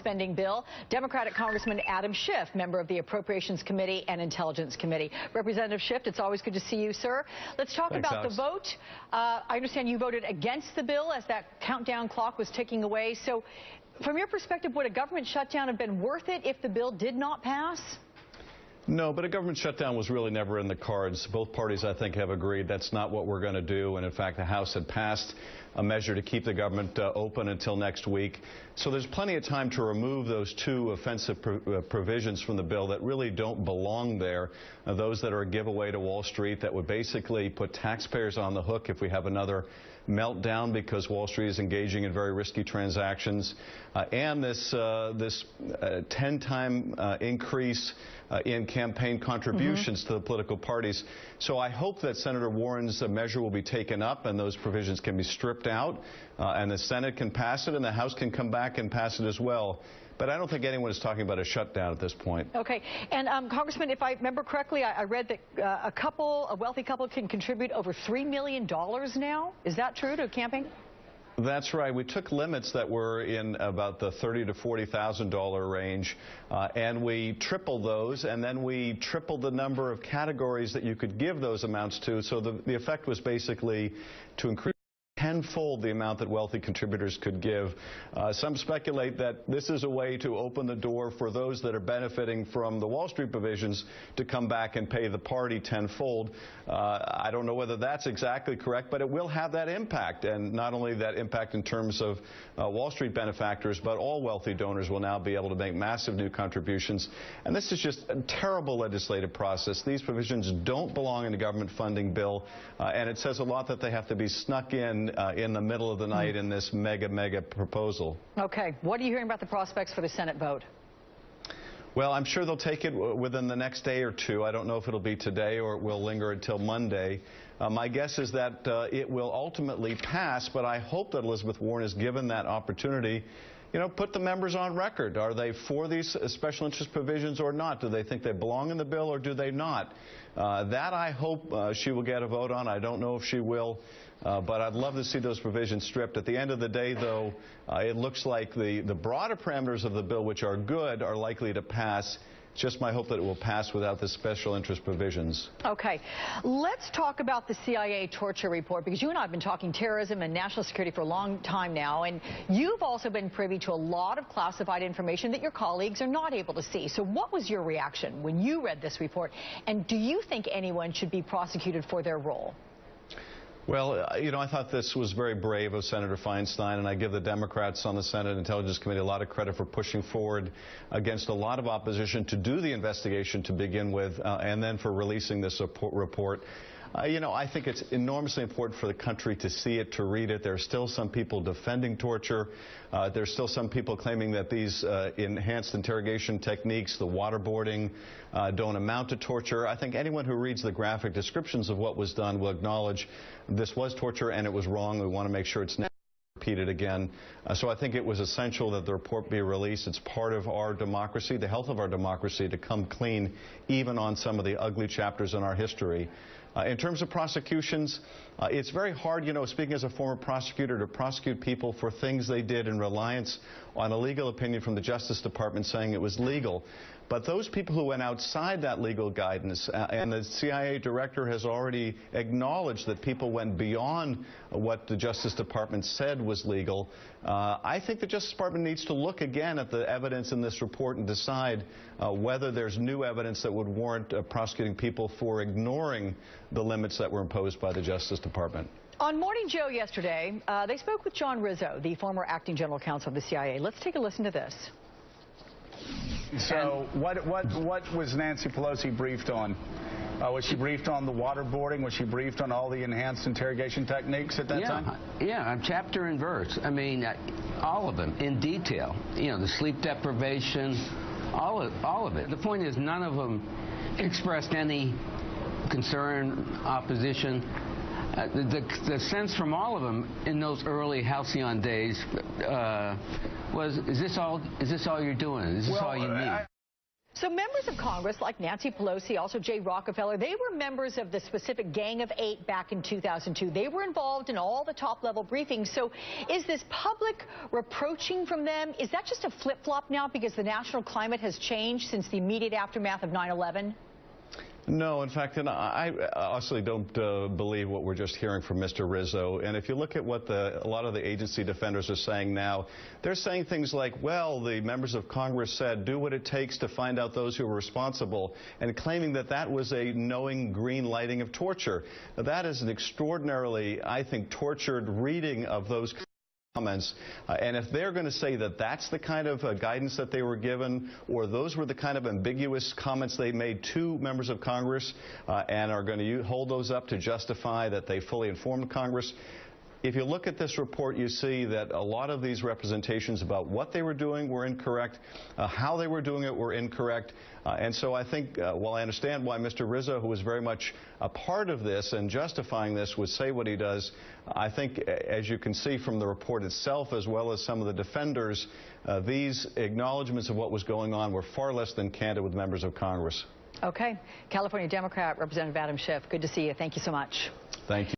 spending bill. Democratic Congressman Adam Schiff, member of the Appropriations Committee and Intelligence Committee. Representative Schiff, it's always good to see you, sir. Let's talk about Alex. the vote. I understand you voted against the bill as that countdown clock was ticking away. So from your perspective, would a government shutdown have been worth it if the bill did not pass? No, but a government shutdown was really never in the cards. Both parties, I think, have agreed that's not what we're going to do. And in fact, the House had passed a measure to keep the government open until next week. So there's plenty of time to remove those two offensive provisions from the bill that really don't belong there. Those that are a giveaway to Wall Street that would basically put taxpayers on the hook if we have another meltdown because Wall Street is engaging in very risky transactions, and this 10-time increase in campaign contributions to the political parties. So I hope that Senator Warren's measure will be taken up and those provisions can be stripped out, and the Senate can pass it and the House can come back and pass it as well. But I don't think anyone is talking about a shutdown at this point. Okay. And Congressman, if I remember correctly, I read that a wealthy couple can contribute over $3 million now. Is that true to camping? That's right. We took limits that were in about the $30,000 to $40,000 range, and we tripled those, and then we tripled the number of categories that you could give those amounts to. So the effect was basically to increase tenfold the amount that wealthy contributors could give. Some speculate that this is a way to open the door for those that are benefiting from the Wall Street provisions to come back and pay the party tenfold. I don't know whether that's exactly correct, but it will have that impact, and not only that impact in terms of Wall Street benefactors, but all wealthy donors will now be able to make massive new contributions. And this is just a terrible legislative process. These provisions don't belong in a government funding bill, and it says a lot that they have to be snuck in the middle of the night in this mega proposal. Okay. What are you hearing about the prospects for the Senate vote? Well, I'm sure they'll take it within the next day or two. I don't know if it'll be today or it will linger until Monday. My guess is that it will ultimately pass, but I hope that Elizabeth Warren is given that opportunity. You know, put the members on record. Are they for these special interest provisions or not? Do they think they belong in the bill or do they not? That I hope she will get a vote on. I don't know if she will, but I'd love to see those provisions stripped. At the end of the day, though, it looks like the broader parameters of the bill, which are good, are likely to pass. It's just my hope that it will pass without the special interest provisions. Okay. Let's talk about the CIA torture report, because you and I have been talking terrorism and national security for a long time now, and you've also been privy to a lot of classified information that your colleagues are not able to see. So what was your reaction when you read this report, and do you think anyone should be prosecuted for their role? Well, you know, I thought this was very brave of Senator Feinstein, and I give the Democrats on the Senate Intelligence Committee a lot of credit for pushing forward against a lot of opposition to do the investigation to begin with, and then for releasing this report. You know, I think it's enormously important for the country to see it, to read it. There are still some people defending torture. There's still some people claiming that these enhanced interrogation techniques, the waterboarding, don't amount to torture. I think anyone who reads the graphic descriptions of what was done will acknowledge this was torture and it was wrong. We want to make sure it's never repeated again. So I think it was essential that the report be released. It's part of our democracy, the health of our democracy, to come clean even on some of the ugly chapters in our history. In terms of prosecutions, it's very hard, you know, speaking as a former prosecutor, to prosecute people for things they did in reliance on a legal opinion from the Justice Department saying it was legal. But those people who went outside that legal guidance, and the CIA director has already acknowledged that people went beyond what the Justice Department said was legal. I think the Justice Department needs to look again at the evidence in this report and decide whether there's new evidence that would warrant prosecuting people for ignoring the limits that were imposed by the Justice Department. On Morning Joe yesterday, they spoke with John Rizzo, the former acting general counsel of the CIA. Let's take a listen to this. So what was Nancy Pelosi briefed on? Was she briefed on the waterboarding? Was she briefed on all the enhanced interrogation techniques at that time? Yeah, chapter and verse. I mean, all of them in detail. You know, the sleep deprivation, all of it. The point is, none of them expressed any concern, opposition. The sense from all of them in those early halcyon days was, is this all you're doing? Is this all you need? So members of Congress like Nancy Pelosi, also Jay Rockefeller, they were members of the specific Gang of Eight back in 2002. They were involved in all the top-level briefings. So is this public reproaching from them, is that just a flip-flop now because the national climate has changed since the immediate aftermath of 9/11? No, in fact, and I honestly don't believe what we're just hearing from Mr. Rizzo. And if you look at what a lot of the agency defenders are saying now, they're saying things like, well, the members of Congress said, do what it takes to find out those who are responsible, and claiming that that was a knowing green lighting of torture. That is an extraordinarily, I think, tortured reading of those comments, and if they're going to say that that's the kind of guidance that they were given, or those were the kind of ambiguous comments they made to members of Congress, and are going to hold those up to justify that they fully informed Congress, if you look at this report, you see that a lot of these representations about what they were doing were incorrect, how they were doing it were incorrect, and so I think, while I understand why Mr. Rizzo, who was very much a part of this and justifying this, would say what he does, I think, as you can see from the report itself, as well as some of the defenders, these acknowledgments of what was going on were far less than candid with members of Congress. Okay. California Democrat Representative Adam Schiff, good to see you. Thank you so much. Thank you.